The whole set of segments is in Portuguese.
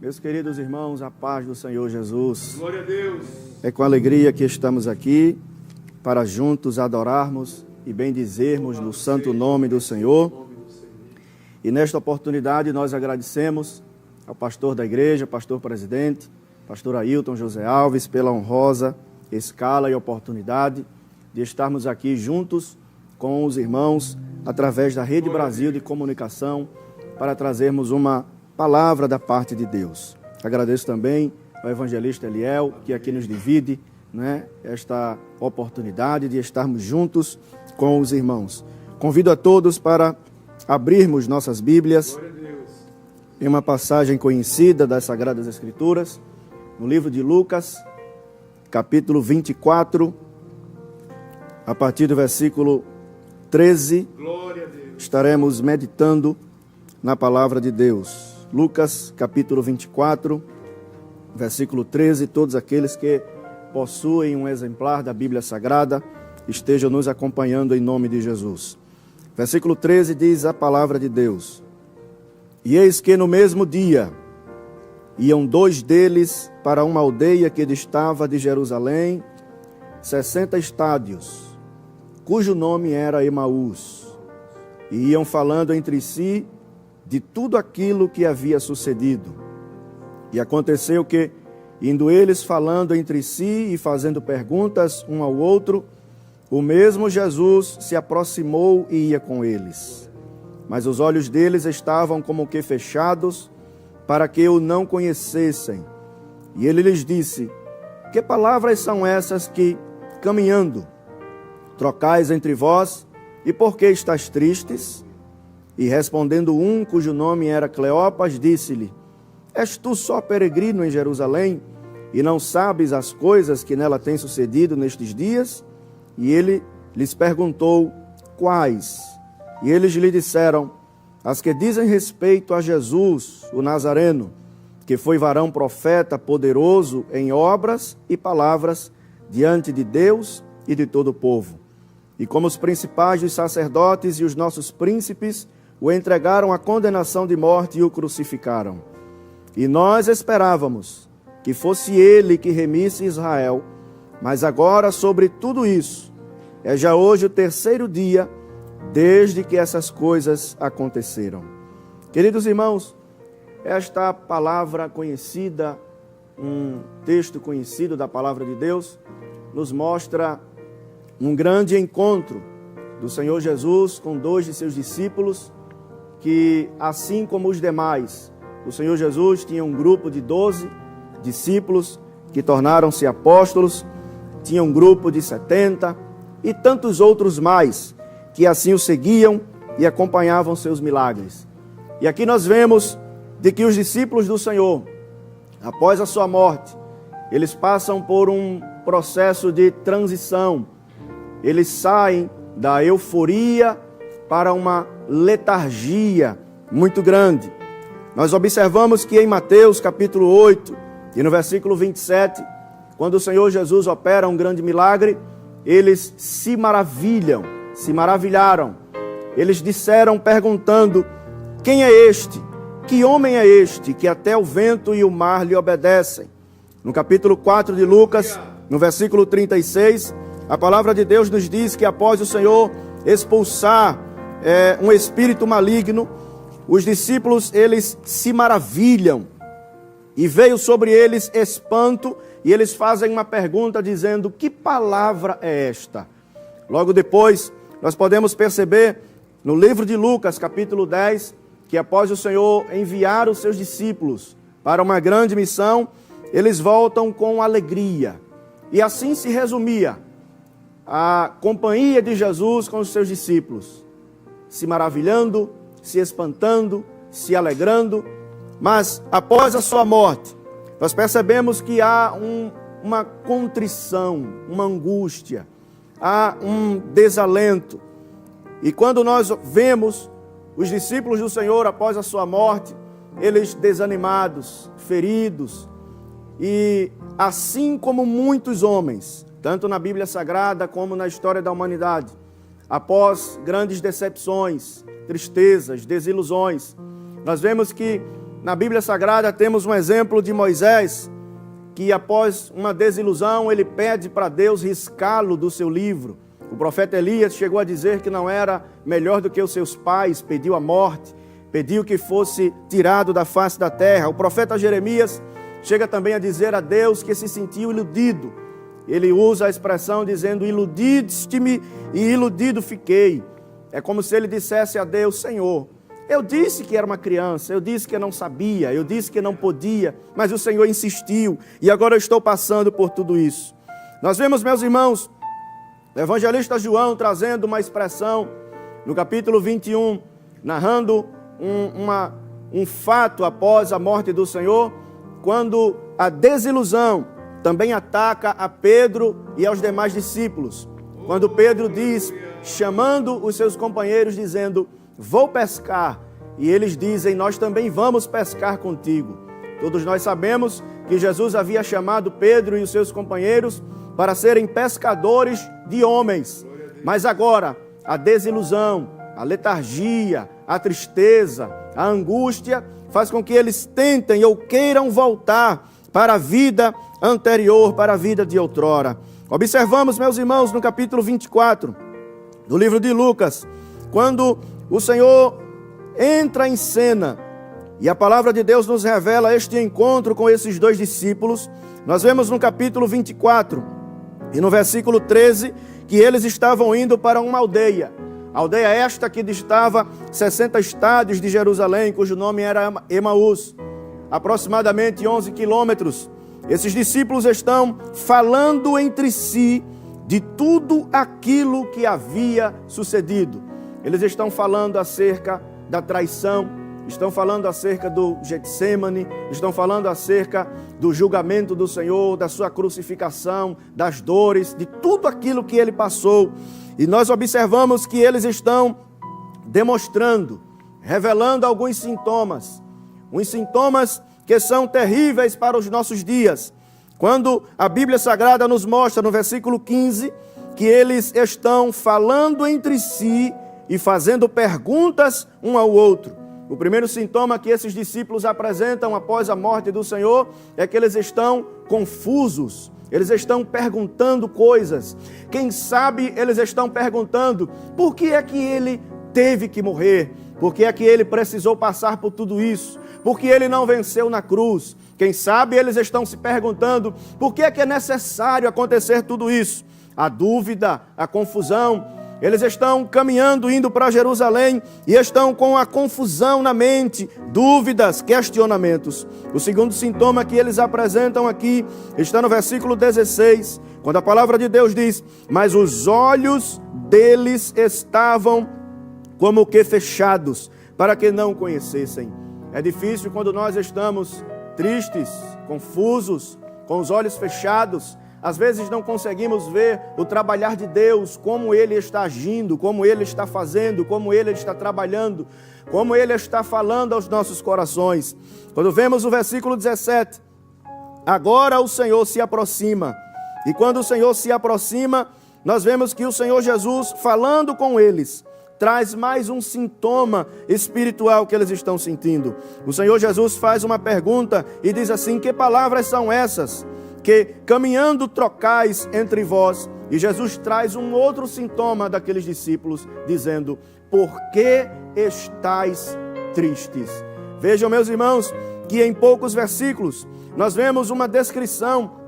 Meus queridos irmãos, a paz do Senhor Jesus. Glória a Deus. É com alegria que estamos aqui para juntos adorarmos e bendizermos no santo nome do Senhor. E nesta oportunidade nós agradecemos ao pastor da igreja, pastor presidente, pastor Ailton José Alves, pela honrosa escala e oportunidade de estarmos aqui juntos com os irmãos através da Rede Brasil de Comunicação para trazermos uma palavra da parte de Deus. Agradeço também ao evangelista Eliel, que aqui nos divide, esta oportunidade de estarmos juntos com os irmãos. Convido a todos para abrirmos nossas Bíblias em uma passagem conhecida das Sagradas Escrituras, no livro de Lucas, capítulo 24, a partir do versículo 13, estaremos meditando na palavra de Deus. Lucas, capítulo 24, versículo 13, todos aqueles que possuem um exemplar da Bíblia Sagrada, estejam nos acompanhando em nome de Jesus. Versículo 13 diz a palavra de Deus: E eis que no mesmo dia iam dois deles para uma aldeia que distava de Jerusalém 60 estádios, cujo nome era Emaús, e iam falando entre si de tudo aquilo que havia sucedido. E aconteceu que, indo eles falando entre si e fazendo perguntas um ao outro, o mesmo Jesus se aproximou e ia com eles. Mas os olhos deles estavam como que fechados, para que o não conhecessem. E ele lhes disse: Que palavras são essas que, caminhando, trocais entre vós, e por que estáis tristes? E respondendo um, cujo nome era Cleopas, disse-lhe: És tu só peregrino em Jerusalém, e não sabes as coisas que nela têm sucedido nestes dias? E ele lhes perguntou: Quais? E eles lhe disseram: As que dizem respeito a Jesus, o Nazareno, que foi varão profeta, poderoso em obras e palavras diante de Deus e de todo o povo. E como os principais dos sacerdotes e os nossos príncipes o entregaram à condenação de morte e o crucificaram. E nós esperávamos que fosse ele que remisse Israel, mas agora sobre tudo isso, é já hoje o terceiro dia desde que essas coisas aconteceram. Queridos irmãos, esta palavra conhecida, um texto conhecido da palavra de Deus, nos mostra um grande encontro do Senhor Jesus com dois de seus discípulos, que, assim como os demais, o Senhor Jesus tinha um grupo de 12 discípulos que tornaram-se apóstolos, tinha um grupo de 70 e tantos outros mais que assim o seguiam e acompanhavam seus milagres. E aqui nós vemos de que os discípulos do Senhor, após a sua morte, eles passam por um processo de transição. Eles saem da euforia para uma letargia muito grande. Nós observamos que em Mateus capítulo 8 e no versículo 27, quando o Senhor Jesus opera um grande milagre, eles se maravilharam. Eles disseram perguntando: Quem é este? Que homem é este que até o vento e o mar lhe obedecem? No capítulo 4 de Lucas, no versículo 36, a palavra de Deus nos diz que após o Senhor expulsar um espírito maligno, os discípulos, eles se maravilham e veio sobre eles espanto, e eles fazem uma pergunta dizendo: Que palavra é esta? Logo depois, nós podemos perceber no livro de Lucas, capítulo 10, que após o Senhor enviar os seus discípulos para uma grande missão, eles voltam com alegria. E assim se resumia a companhia de Jesus com os seus discípulos, se maravilhando, se espantando, se alegrando. Mas após a sua morte, nós percebemos que há uma contrição, uma angústia, há um desalento. E quando nós vemos os discípulos do Senhor após a sua morte, eles desanimados, feridos, e assim como muitos homens, tanto na Bíblia Sagrada como na história da humanidade, após grandes decepções, tristezas, desilusões, nós vemos que na Bíblia Sagrada temos um exemplo de Moisés, que após uma desilusão, ele pede para Deus riscá-lo do seu livro. O profeta Elias chegou a dizer que não era melhor do que os seus pais, pediu a morte, pediu que fosse tirado da face da terra. O profeta Jeremias chega também a dizer a Deus que se sentiu iludido. Ele usa a expressão dizendo: iludiste-me e iludido fiquei. É como se ele dissesse a Deus: Senhor, eu disse que era uma criança, eu disse que não sabia, eu disse que não podia, mas o Senhor insistiu e agora eu estou passando por tudo isso. Nós vemos, meus irmãos, o evangelista João trazendo uma expressão no capítulo 21, narrando um fato após a morte do Senhor, quando a desilusão também ataca a Pedro e aos demais discípulos. Quando Pedro diz, chamando os seus companheiros, dizendo: vou pescar. E eles dizem: nós também vamos pescar contigo. Todos nós sabemos que Jesus havia chamado Pedro e os seus companheiros para serem pescadores de homens. Mas agora, a desilusão, a letargia, a tristeza, a angústia faz com que eles tentem ou queiram voltar para a vida anterior, para a vida de outrora. Observamos, meus irmãos, no capítulo 24 do livro de Lucas, quando o Senhor entra em cena e a palavra de Deus nos revela este encontro com esses dois discípulos. Nós vemos no capítulo 24 e no versículo 13 que eles estavam indo para uma aldeia. Aldeia esta que distava 60 estádios de Jerusalém, cujo nome era Emaús, aproximadamente 11 quilômetros. Esses discípulos estão falando entre si de tudo aquilo que havia sucedido. Eles estão falando acerca da traição, estão falando acerca do Getsêmani, estão falando acerca do julgamento do Senhor, da sua crucificação, das dores, de tudo aquilo que ele passou. E nós observamos que eles estão demonstrando, revelando alguns sintomas, uns sintomas que são terríveis para os nossos dias. Quando a Bíblia Sagrada nos mostra no versículo 15 que eles estão falando entre si e fazendo perguntas um ao outro. O primeiro sintoma que esses discípulos apresentam após a morte do Senhor é que eles estão confusos. Eles estão perguntando coisas. Quem sabe eles estão perguntando: por que é que ele teve que morrer? Por que é que ele precisou passar por tudo isso? Por que ele não venceu na cruz? Quem sabe eles estão se perguntando: por que é necessário acontecer tudo isso? A dúvida, a confusão. Eles estão caminhando, indo para Jerusalém e estão com a confusão na mente, dúvidas, questionamentos. O segundo sintoma que eles apresentam aqui está no versículo 16, quando a palavra de Deus diz: mas os olhos deles estavam como que fechados, para que não conhecessem. É difícil quando nós estamos tristes, confusos, com os olhos fechados. Às vezes não conseguimos ver o trabalhar de Deus, como Ele está agindo, como Ele está fazendo, como Ele está trabalhando, como Ele está falando aos nossos corações. Quando vemos o versículo 17, agora o Senhor se aproxima. E quando o Senhor se aproxima, nós vemos que o Senhor Jesus, falando com eles, traz mais um sintoma espiritual que eles estão sentindo. O Senhor Jesus faz uma pergunta e diz assim: que palavras são essas que caminhando trocais entre vós? E Jesus traz um outro sintoma daqueles discípulos, dizendo: por que estáis tristes? Vejam, meus irmãos, que em poucos versículos nós vemos uma descrição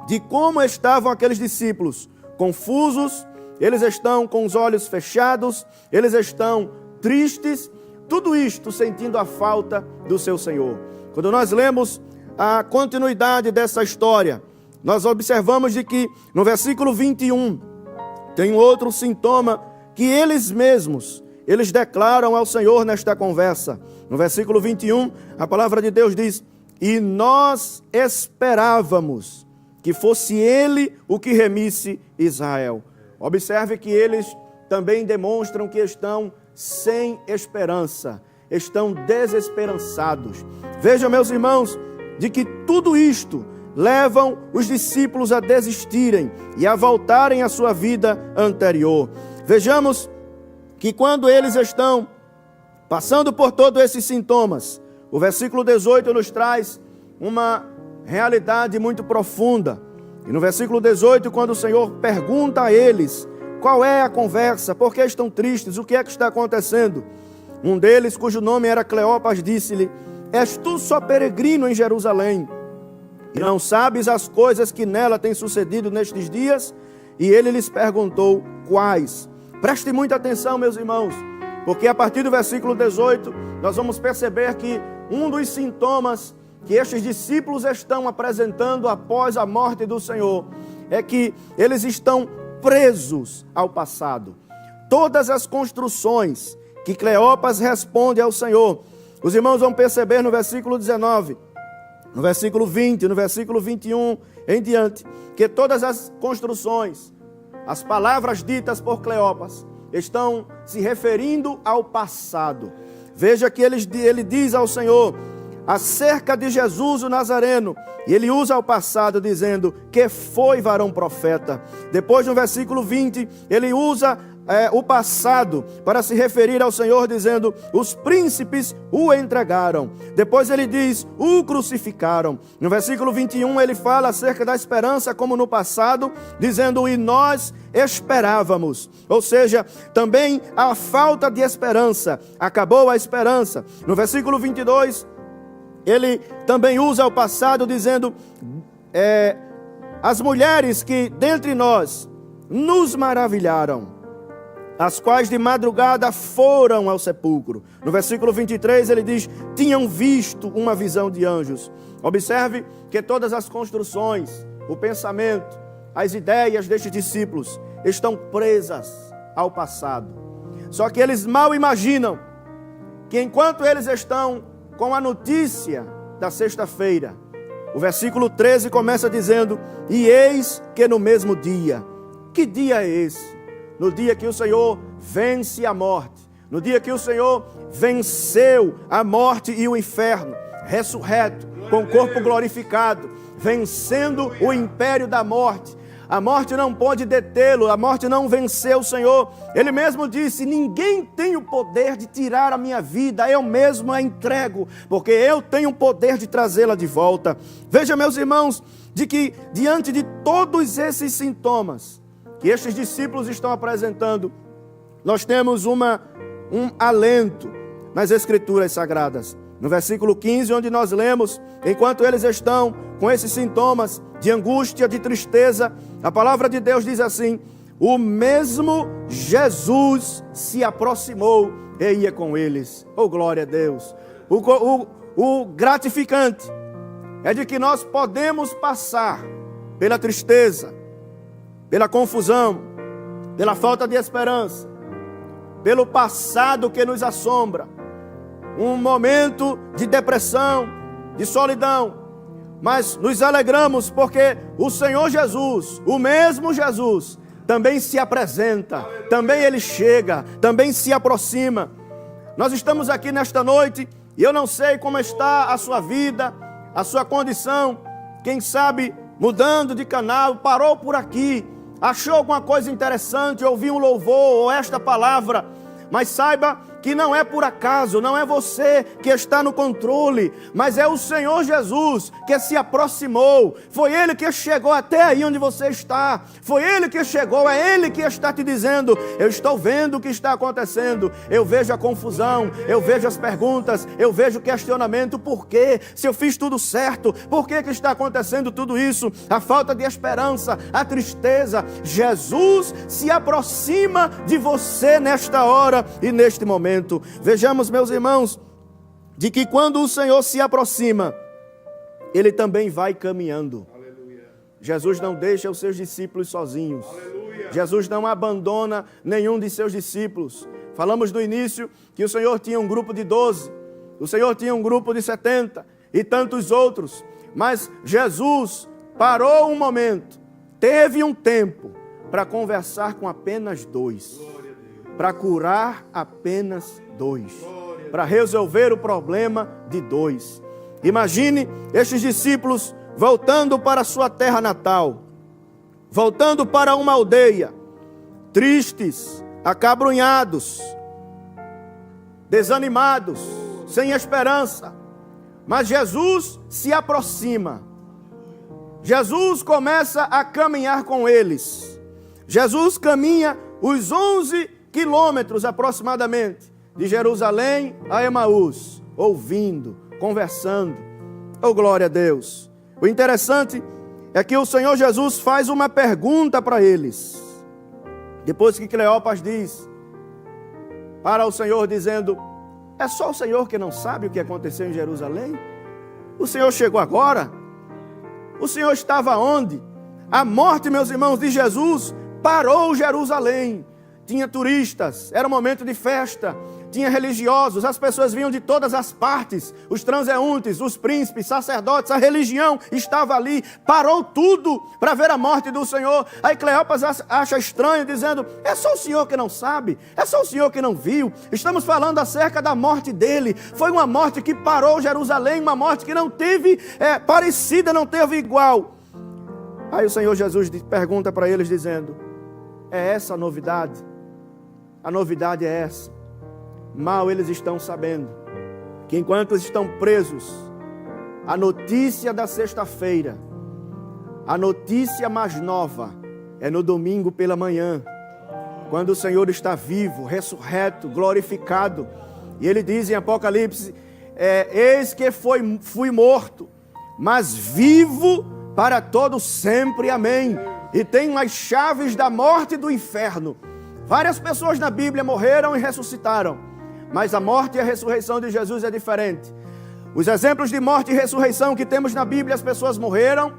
de como estavam aqueles discípulos, confusos, eles estão com os olhos fechados, eles estão tristes, tudo isto sentindo a falta do seu Senhor. Quando nós lemos a continuidade dessa história, nós observamos de que no versículo 21 tem um outro sintoma que eles mesmos, eles declaram ao Senhor nesta conversa. No versículo 21, a palavra de Deus diz: e nós esperávamos que fosse Ele o que remisse Israel. Observe que eles também demonstram que estão sem esperança, estão desesperançados. Vejam, meus irmãos, de que tudo isto levam os discípulos a desistirem e a voltarem à sua vida anterior. Vejamos que quando eles estão passando por todos esses sintomas, O versículo 18 nos traz uma realidade muito profunda. E no versículo 18, quando o Senhor pergunta a eles qual é a conversa, por que estão tristes, o que é que está acontecendo? Um deles, cujo nome era Cleopas, disse-lhe: és tu só peregrino em Jerusalém, e não sabes as coisas que nela têm sucedido nestes dias? E ele lhes perguntou quais. Preste muita atenção, meus irmãos, porque a partir do versículo 18, nós vamos perceber que um dos sintomas que estes discípulos estão apresentando após a morte do Senhor é que eles estão presos ao passado. Todas as construções que Cleopas responde ao Senhor, os irmãos vão perceber no versículo 19, no versículo 20, no versículo 21 em diante, que todas as construções, as palavras ditas por Cleopas, estão se referindo ao passado. Veja que ele diz ao Senhor acerca de Jesus o Nazareno, e ele usa o passado dizendo que foi varão profeta. Depois no versículo 20, ele usa o passado para se referir ao Senhor dizendo, os príncipes o entregaram. Depois ele diz, o crucificaram. No versículo 21 ele fala acerca da esperança como no passado, dizendo, e nós esperávamos. Ou seja, também a falta de esperança, acabou a esperança. No versículo 22, ele também usa o passado dizendo, as mulheres que dentre nós nos maravilharam, as quais de madrugada foram ao sepulcro. No versículo 23 ele diz, tinham visto uma visão de anjos. Observe que todas as construções, o pensamento, as ideias destes discípulos estão presas ao passado. Só que eles mal imaginam que enquanto eles estão com a notícia da sexta-feira, o versículo 13 começa dizendo, e eis que no mesmo dia, que dia é esse? No dia que o Senhor vence a morte, no dia que o Senhor venceu a morte e o inferno, ressurreto, com o corpo glorificado, vencendo o império da morte. A morte não pode detê-lo, a morte não venceu o Senhor. Ele mesmo disse, ninguém tem o poder de tirar a minha vida, eu mesmo a entrego, porque eu tenho o poder de trazê-la de volta. Veja, meus irmãos, de que diante de todos esses sintomas que estes discípulos estão apresentando, nós temos um alento nas Escrituras Sagradas. No versículo 15, onde nós lemos, enquanto eles estão com esses sintomas de angústia, de tristeza, a palavra de Deus diz assim, o mesmo Jesus se aproximou e ia com eles. Oh, glória a Deus! O gratificante é de que nós podemos passar pela tristeza, pela confusão, pela falta de esperança, pelo passado que nos assombra, um momento de depressão, de solidão, mas nos alegramos porque o Senhor Jesus, o mesmo Jesus, também se apresenta, também Ele chega, também se aproxima. Nós estamos aqui nesta noite e eu não sei como está a sua vida, a sua condição, quem sabe mudando de canal, parou por aqui, achou alguma coisa interessante, ouviu um louvor ou esta palavra, mas saiba que não é por acaso, não é você que está no controle, mas é o Senhor Jesus que se aproximou, foi Ele que chegou até aí onde você está, foi Ele que chegou, é Ele que está te dizendo, eu estou vendo o que está acontecendo, eu vejo a confusão, eu vejo as perguntas, eu vejo o questionamento, por quê? Se eu fiz tudo certo, por que está acontecendo tudo isso? A falta de esperança, a tristeza, Jesus se aproxima de você nesta hora e neste momento. Vejamos, meus irmãos, de que quando o Senhor se aproxima, Ele também vai caminhando. Aleluia. Jesus não deixa os seus discípulos sozinhos. Aleluia. Jesus não abandona nenhum de seus discípulos. Falamos no início que o Senhor tinha um grupo de 12, o Senhor tinha um grupo de 70 e tantos outros, mas Jesus parou um momento, teve um tempo para conversar com apenas 2. Para curar apenas 2, para resolver o problema de 2. Imagine estes discípulos voltando para sua terra natal, voltando para uma aldeia, tristes, acabrunhados, desanimados, sem esperança, Mas Jesus se aproxima. Jesus começa a caminhar com eles. Jesus caminha os 11 quilômetros aproximadamente de Jerusalém a Emaús, ouvindo, conversando. Oh, glória a Deus! O interessante é que o Senhor Jesus faz uma pergunta para eles. Depois que Cleopas diz para o Senhor, dizendo: é só o Senhor que não sabe o que aconteceu em Jerusalém? O Senhor chegou agora? O Senhor estava onde? A morte, meus irmãos, de Jesus parou Jerusalém. Tinha turistas, era um momento de festa, tinha religiosos, as pessoas vinham de todas as partes, os transeuntes, os príncipes, sacerdotes, a religião estava ali, parou tudo para ver a morte do Senhor. Aí Cleopas acha estranho, dizendo: é só o Senhor que não sabe, é só o Senhor que não viu, estamos falando acerca da morte dele, foi uma morte que parou Jerusalém, uma morte que não teve parecida, não teve igual. Aí o Senhor Jesus pergunta para eles, dizendo: é essa a novidade? A novidade é essa. Mal eles estão sabendo que enquanto estão presos, a notícia da sexta-feira, a notícia mais nova, é no domingo pela manhã, quando o Senhor está vivo, ressurreto, glorificado. E ele diz em Apocalipse: eis que fui morto, mas vivo para todo sempre, amém. E tenho as chaves da morte e do inferno. Várias pessoas na Bíblia morreram e ressuscitaram, mas a morte e a ressurreição de Jesus é diferente. Os exemplos de morte e ressurreição que temos na Bíblia, as pessoas morreram,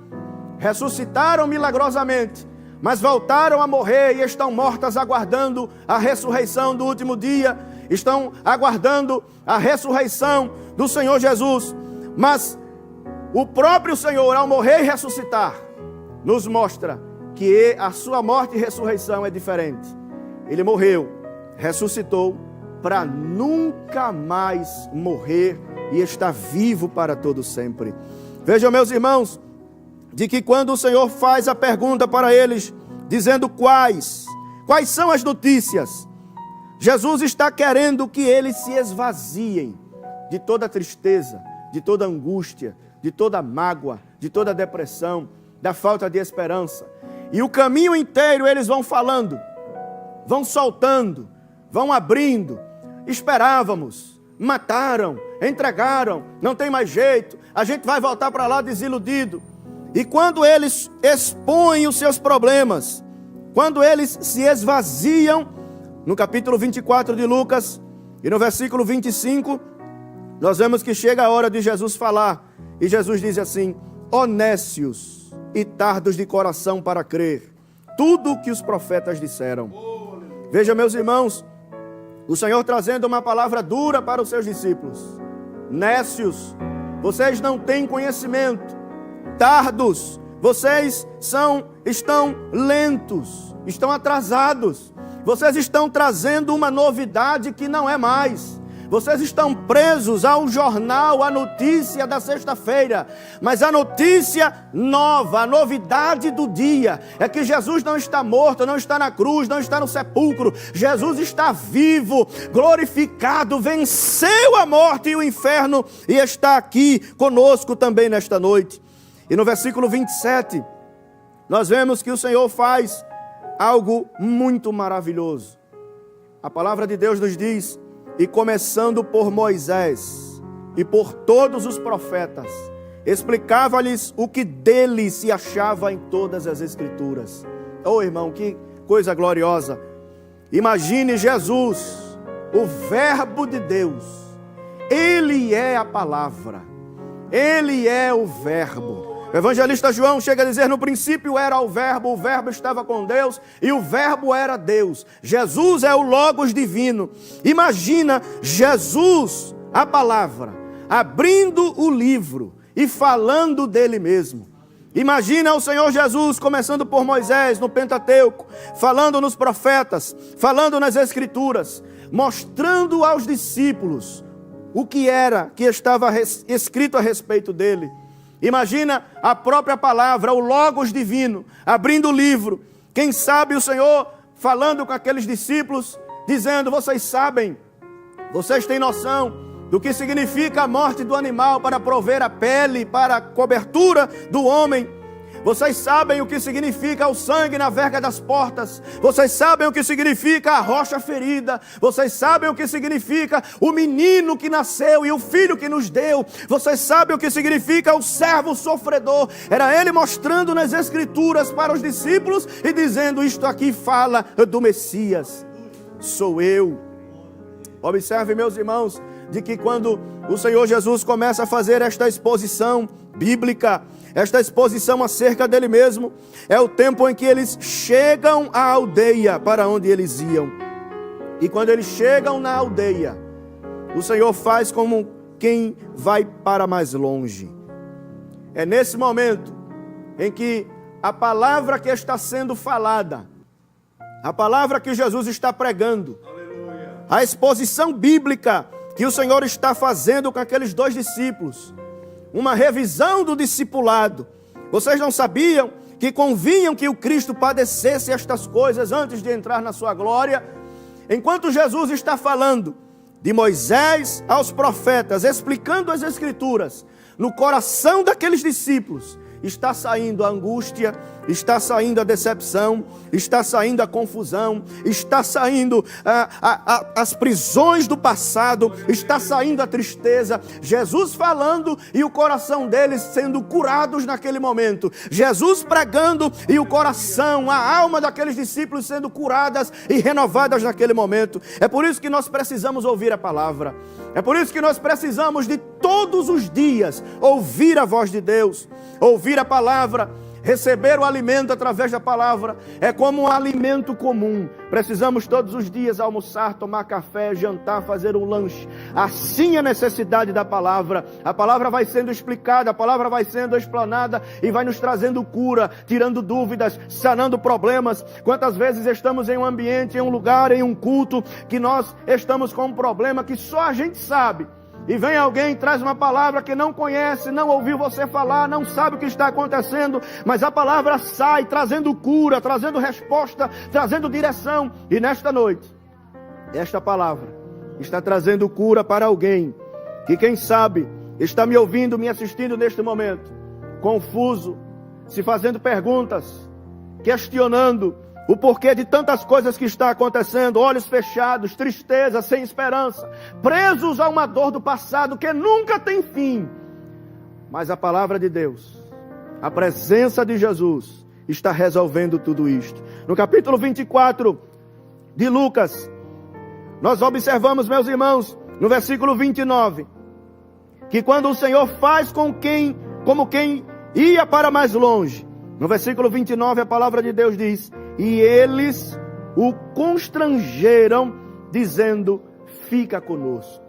ressuscitaram milagrosamente, mas voltaram a morrer e estão mortas aguardando a ressurreição do último dia, estão aguardando a ressurreição do Senhor Jesus. Mas o próprio Senhor, ao morrer e ressuscitar, nos mostra que a sua morte e ressurreição é diferente. Ele morreu, ressuscitou, para nunca mais morrer e está vivo para todo sempre. Vejam, meus irmãos, de que quando o Senhor faz a pergunta para eles, dizendo quais são as notícias, Jesus está querendo que eles se esvaziem de toda tristeza, de toda angústia, de toda mágoa, de toda depressão, da falta de esperança. E o caminho inteiro eles vão falando, vão soltando, vão abrindo. Esperávamos, mataram, entregaram, não tem mais jeito, a gente vai voltar para lá desiludido. E quando eles expõem os seus problemas, quando eles se esvaziam, no capítulo 24 de Lucas e no versículo 25, nós vemos que chega a hora de Jesus falar. E Jesus diz assim: ó nécios e tardos de coração para crer tudo o que os profetas disseram. Veja, meus irmãos, o Senhor trazendo uma palavra dura para os seus discípulos. Nécios, vocês não têm conhecimento. Tardos, vocês estão lentos, estão atrasados. Vocês estão trazendo uma novidade que não é mais. Vocês estão presos ao jornal, à notícia da sexta-feira. Mas a notícia nova, a novidade do dia, é que Jesus não está morto, não está na cruz, não está no sepulcro. Jesus está vivo, glorificado, venceu a morte e o inferno e está aqui conosco também nesta noite. E no versículo 27, nós vemos que o Senhor faz algo muito maravilhoso. A palavra de Deus nos diz: e começando por Moisés e por todos os profetas, explicava-lhes o que dele se achava em todas as Escrituras. Oh, irmão, que coisa gloriosa! Imagine Jesus, o Verbo de Deus. Ele é a palavra, ele é o Verbo. O evangelista João chega a dizer: no princípio era o Verbo estava com Deus e o Verbo era Deus. Jesus é o Logos divino. Imagina Jesus, a palavra, abrindo o livro e falando dele mesmo. Imagina o Senhor Jesus começando por Moisés no Pentateuco, falando nos profetas, falando nas Escrituras, mostrando aos discípulos o que era que estava escrito a respeito dele. Imagina a própria palavra, o Logos divino, abrindo o livro. Quem sabe o Senhor falando com aqueles discípulos, dizendo: vocês sabem, vocês têm noção do que significa a morte do animal para prover a pele, para a cobertura do homem. Vocês sabem o que significa o sangue na verga das portas. Vocês sabem o que significa a rocha ferida. Vocês sabem o que significa o menino que nasceu e o filho que nos deu. Vocês sabem o que significa o servo sofredor. Era ele mostrando nas escrituras para os discípulos e dizendo: isto aqui fala do Messias. Sou eu. Observe, meus irmãos, de que quando o Senhor Jesus começa a fazer esta exposição bíblica, esta exposição acerca dele mesmo, é o tempo em que eles chegam à aldeia para onde eles iam. E quando eles chegam na aldeia, o Senhor faz como quem vai para mais longe. É nesse momento em que a palavra que está sendo falada, a palavra que Jesus está pregando, a exposição bíblica que o Senhor está fazendo com aqueles 2 discípulos, uma revisão do discipulado. Vocês não sabiam que convinham que o Cristo padecesse estas coisas antes de entrar na sua glória? Enquanto Jesus está falando de Moisés aos profetas, explicando as Escrituras, no coração daqueles discípulos está saindo a angústia, está saindo a decepção, está saindo a confusão, está saindo as prisões do passado, está saindo a tristeza. Jesus falando e o coração deles sendo curados naquele momento. Jesus pregando e o coração, a alma daqueles discípulos sendo curadas e renovadas naquele momento. É por isso que nós precisamos ouvir a palavra. É por isso que nós precisamos de todos os dias ouvir a voz de Deus, ouvir a palavra, receber o alimento através da palavra. É como um alimento comum. Precisamos todos os dias almoçar, tomar café, jantar, fazer um lanche. Assim é a necessidade da palavra. A palavra vai sendo explicada, a palavra vai sendo explanada e vai nos trazendo cura, tirando dúvidas, sanando problemas. Quantas vezes estamos em um ambiente, em um lugar, em um culto, que nós estamos com um problema que só a gente sabe. E vem alguém, traz uma palavra que não conhece, não ouviu você falar, não sabe o que está acontecendo, mas a palavra sai trazendo cura, trazendo resposta, trazendo direção. E nesta noite, esta palavra está trazendo cura para alguém que, quem sabe, está me ouvindo, me assistindo neste momento, confuso, se fazendo perguntas, questionando o porquê de tantas coisas que está acontecendo, olhos fechados, tristeza, sem esperança, presos a uma dor do passado que nunca tem fim. Mas a palavra de Deus, a presença de Jesus, está resolvendo tudo isto. No capítulo 24 de Lucas, nós observamos, meus irmãos, no versículo 29, que quando o Senhor faz como quem ia para mais longe, no versículo 29 a palavra de Deus diz: e eles o constrangeram, dizendo: fica conosco.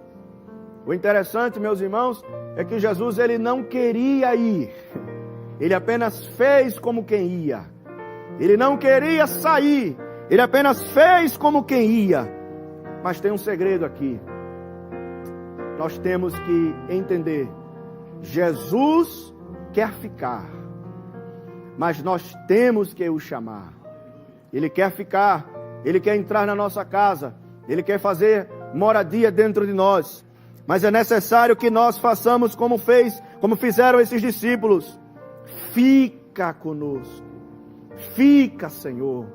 O interessante, meus irmãos, é que Jesus ele não queria ir. Ele apenas fez como quem ia. Ele não queria sair. Ele apenas fez como quem ia. Mas tem um segredo aqui. Nós temos que entender. Jesus quer ficar, mas nós temos que o chamar. Ele quer ficar, Ele quer entrar na nossa casa, Ele quer fazer moradia dentro de nós. Mas é necessário que nós façamos como fizeram esses discípulos. Fica conosco, fica, Senhor.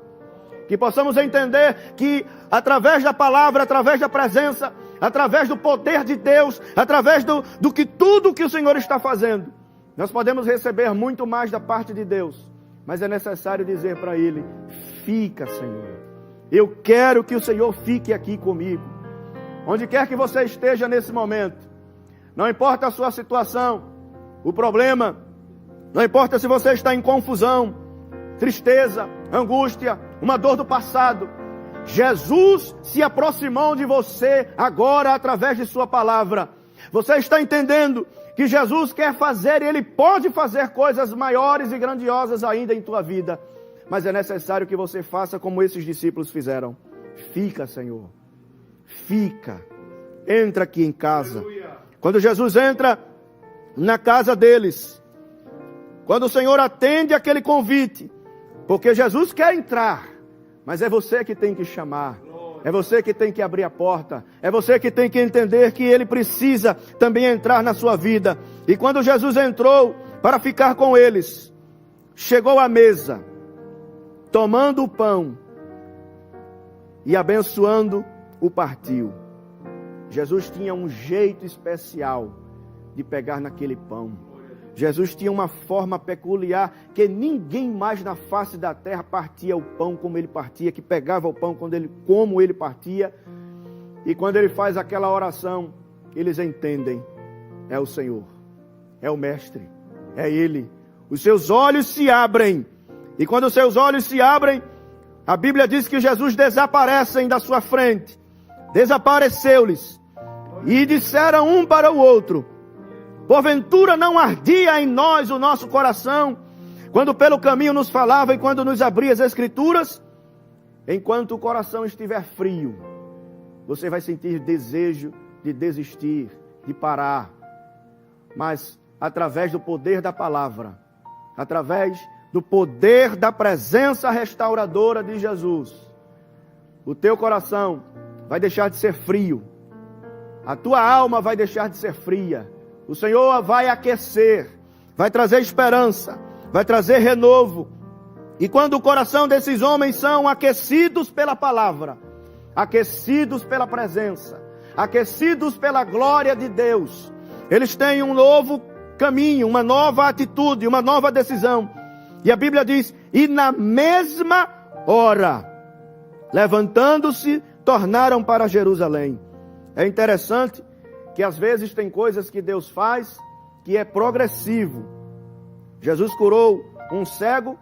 Que possamos entender que através da palavra, através da presença, através do poder de Deus, através do que tudo que o Senhor está fazendo, nós podemos receber muito mais da parte de Deus. Mas é necessário dizer para Ele: fica, Senhor. Eu quero que o Senhor fique aqui comigo. Onde quer que você esteja nesse momento, não importa a sua situação, o problema, não importa se você está em confusão, tristeza, angústia, uma dor do passado, Jesus se aproximou de você agora através de sua palavra. Você está entendendo que Jesus quer fazer e Ele pode fazer coisas maiores e grandiosas ainda em tua vida. Mas é necessário que você faça como esses discípulos fizeram. Fica, Senhor. Fica. Entra aqui em casa. Quando Jesus entra na casa deles, quando o Senhor atende aquele convite, porque Jesus quer entrar, mas é você que tem que chamar. É você que tem que abrir a porta. É você que tem que entender que Ele precisa também entrar na sua vida. E quando Jesus entrou para ficar com eles, chegou à mesa, tomando o pão e abençoando, o partiu. Jesus tinha um jeito especial de pegar naquele pão. Jesus tinha uma forma peculiar que ninguém mais na face da terra partia o pão como ele partia, que pegava o pão como ele partia. E quando ele faz aquela oração, eles entendem, é o Senhor, é o Mestre, é Ele. Os seus olhos se abrem, e quando os seus olhos se abrem, a Bíblia diz que Jesus desaparece da sua frente, desapareceu-lhes, e disseram um para o outro: porventura não ardia em nós o nosso coração, quando pelo caminho nos falava e quando nos abria as Escrituras? Enquanto o coração estiver frio, você vai sentir desejo de desistir, de parar. Mas através do poder da palavra, através do poder da presença restauradora de Jesus, o teu coração vai deixar de ser frio, a tua alma vai deixar de ser fria. O Senhor vai aquecer, vai trazer esperança, vai trazer renovo. E quando o coração desses homens são aquecidos pela palavra, aquecidos pela presença, aquecidos pela glória de Deus, eles têm um novo caminho, uma nova atitude, uma nova decisão. E a Bíblia diz: e na mesma hora, levantando-se, tornaram para Jerusalém. É interessante que às vezes tem coisas que Deus faz que é progressivo. Jesus curou um cego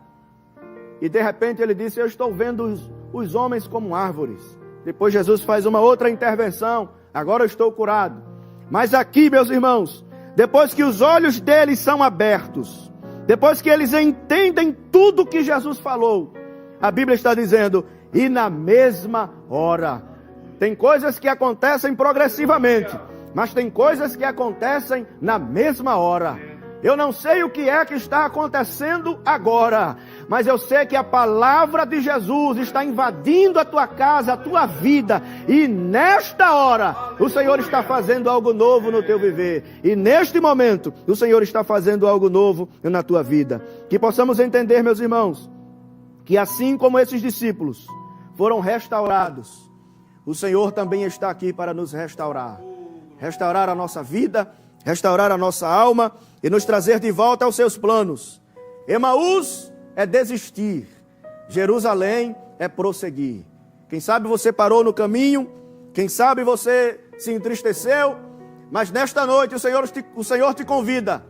e de repente ele disse: eu estou vendo os homens como árvores. Depois Jesus faz uma outra intervenção: agora eu estou curado. Mas aqui, meus irmãos, depois que os olhos deles são abertos, depois que eles entendem tudo que Jesus falou, a Bíblia está dizendo: e na mesma hora. Tem coisas que acontecem progressivamente, mas tem coisas que acontecem na mesma hora. Eu não sei o que é que está acontecendo agora, mas eu sei que a palavra de Jesus está invadindo a tua casa, a tua vida, e nesta hora o Senhor está fazendo algo novo no teu viver, e neste momento o Senhor está fazendo algo novo na tua vida. Que possamos entender, meus irmãos, que assim como esses discípulos foram restaurados, o Senhor também está aqui para nos restaurar. Restaurar a nossa vida, restaurar a nossa alma e nos trazer de volta aos seus planos. Emaús é desistir, Jerusalém é prosseguir. Quem sabe você parou no caminho, quem sabe você se entristeceu, mas nesta noite o Senhor te convida: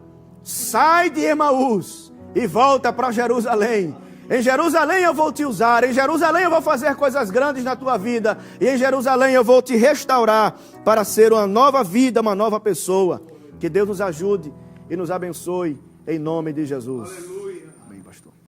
sai de Emaús e volta para Jerusalém. Em Jerusalém eu vou te usar, em Jerusalém eu vou fazer coisas grandes na tua vida, e em Jerusalém eu vou te restaurar para ser uma nova vida, uma nova pessoa. Que Deus nos ajude e nos abençoe em nome de Jesus.